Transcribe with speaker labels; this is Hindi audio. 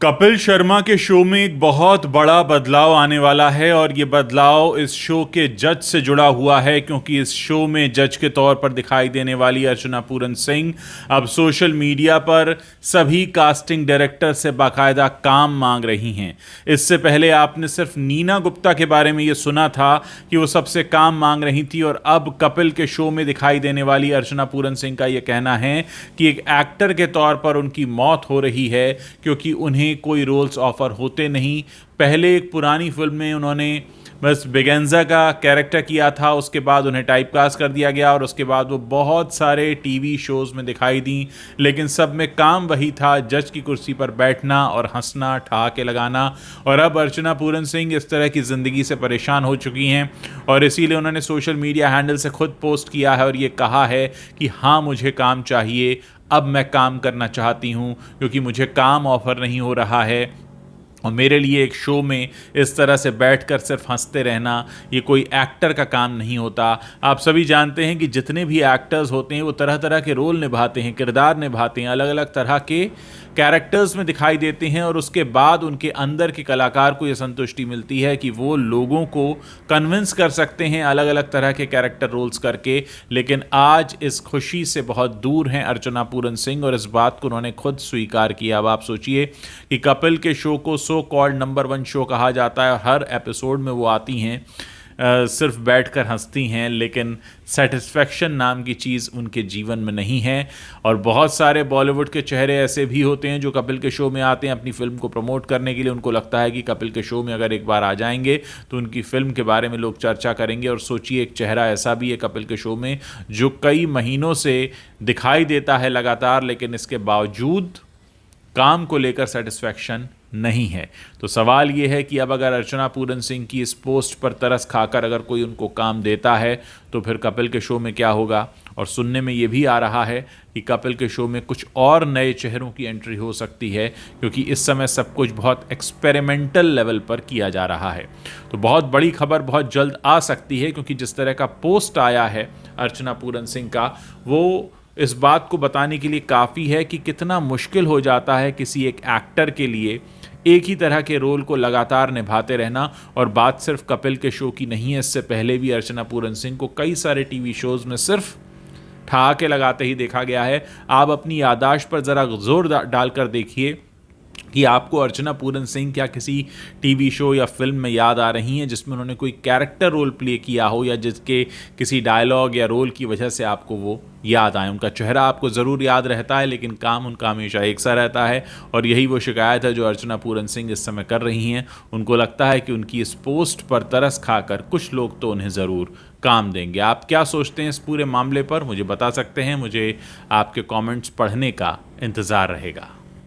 Speaker 1: कपिल शर्मा के शो में एक बहुत बड़ा बदलाव आने वाला है और ये बदलाव इस शो के जज से जुड़ा हुआ है, क्योंकि इस शो में जज के तौर पर दिखाई देने वाली अर्चना पूरन सिंह अब सोशल मीडिया पर सभी कास्टिंग डायरेक्टर से बाकायदा काम मांग रही हैं। इससे पहले आपने सिर्फ नीना गुप्ता के बारे में ये सुना था कि वो सबसे काम मांग रही थी, और अब कपिल के शो में दिखाई देने वाली अर्चना पूरन सिंह का ये कहना है कि एक एक्टर के तौर पर उनकी मौत हो रही है क्योंकि उन्हें कोई रोल्स ऑफर होते नहीं। पहले एक पुरानी फिल्म में उन्होंने बस बेगेंजा का कैरेक्टर किया था, उसके बाद उन्हें टाइपकास्ट कर दिया गया और उसके बाद वो बहुत सारे टीवी शोज में दिखाई दी, लेकिन सब में काम वही था, जज की कुर्सी पर बैठना और हंसना, ठहाके लगाना। और अब अर्चना पूरन सिंह इस तरह की ज़िंदगी से परेशान हो चुकी हैं और इसीलिए उन्होंने सोशल मीडिया हैंडल से खुद पोस्ट किया है और ये कहा है कि हाँ, मुझे काम चाहिए, अब मैं काम करना चाहती हूँ क्योंकि मुझे काम ऑफर नहीं हो रहा है और मेरे लिए एक शो में इस तरह से बैठकर सिर्फ हंसते रहना ये कोई एक्टर का काम नहीं होता। आप सभी जानते हैं कि जितने भी एक्टर्स होते हैं वो तरह तरह के रोल निभाते हैं, किरदार निभाते हैं, अलग अलग तरह के कैरेक्टर्स में दिखाई देते हैं और उसके बाद उनके अंदर के कलाकार को ये संतुष्टि मिलती है कि वो लोगों को कन्विंस कर सकते हैं अलग अलग तरह के कैरेक्टर रोल्स करके। लेकिन आज इस खुशी से बहुत दूर हैं अर्चना पूरन सिंह और इस बात को उन्होंने खुद स्वीकार किया। अब आप सोचिए कि कपिल के शो को सो कॉल्ड नंबर 1 शो कहा जाता है और हर एपिसोड में वो आती हैं, सिर्फ बैठकर हंसती हैं, लेकिन सेटिस्फेक्शन नाम की चीज़ उनके जीवन में नहीं है। और बहुत सारे बॉलीवुड के चेहरे ऐसे भी होते हैं जो कपिल के शो में आते हैं अपनी फिल्म को प्रमोट करने के लिए। उनको लगता है कि कपिल के शो में अगर एक बार आ जाएंगे तो उनकी फिल्म के बारे में लोग चर्चा करेंगे। और सोचिए, एक चेहरा ऐसा भी है कपिल के शो में जो कई महीनों से दिखाई देता है लगातार, लेकिन इसके बावजूद काम को लेकर सेटिस्फेक्शन नहीं है। तो सवाल ये है कि अब अगर अर्चना पूरन सिंह की इस पोस्ट पर तरस खाकर अगर कोई उनको काम देता है तो फिर कपिल के शो में क्या होगा। और सुनने में ये भी आ रहा है कि कपिल के शो में कुछ और नए चेहरों की एंट्री हो सकती है, क्योंकि इस समय सब कुछ बहुत एक्सपेरिमेंटल लेवल पर किया जा रहा है। तो बहुत बड़ी खबर बहुत जल्द आ सकती है, क्योंकि जिस तरह का पोस्ट आया है अर्चना पूरन सिंह का, वो इस बात को बताने के लिए काफ़ी है कि कितना मुश्किल हो जाता है किसी एक एक्टर के लिए एक ही तरह के रोल को लगातार निभाते रहना। और बात सिर्फ कपिल के शो की नहीं है, इससे पहले भी अर्चना पूरन सिंह को कई सारे टीवी शोज़ में सिर्फ ठहाके लगाते ही देखा गया है। आप अपनी याददाश्त पर ज़रा जोर डालकर देखिए कि आपको अर्चना पूरन सिंह क्या किसी टीवी शो या फिल्म में याद आ रही हैं जिसमें उन्होंने कोई कैरेक्टर रोल प्ले किया हो या जिसके किसी डायलॉग या रोल की वजह से आपको वो याद आए। उनका चेहरा आपको ज़रूर याद रहता है, लेकिन काम उनका हमेशा एक सा रहता है। और यही वो शिकायत है जो अर्चना पूरन सिंह इस समय कर रही हैं। उनको लगता है कि उनकी इस पोस्ट पर तरस खाकर कुछ लोग तो उन्हें ज़रूर काम देंगे। आप क्या सोचते हैं इस पूरे मामले पर, मुझे बता सकते हैं। मुझे आपके कमेंट्स पढ़ने का इंतज़ार रहेगा।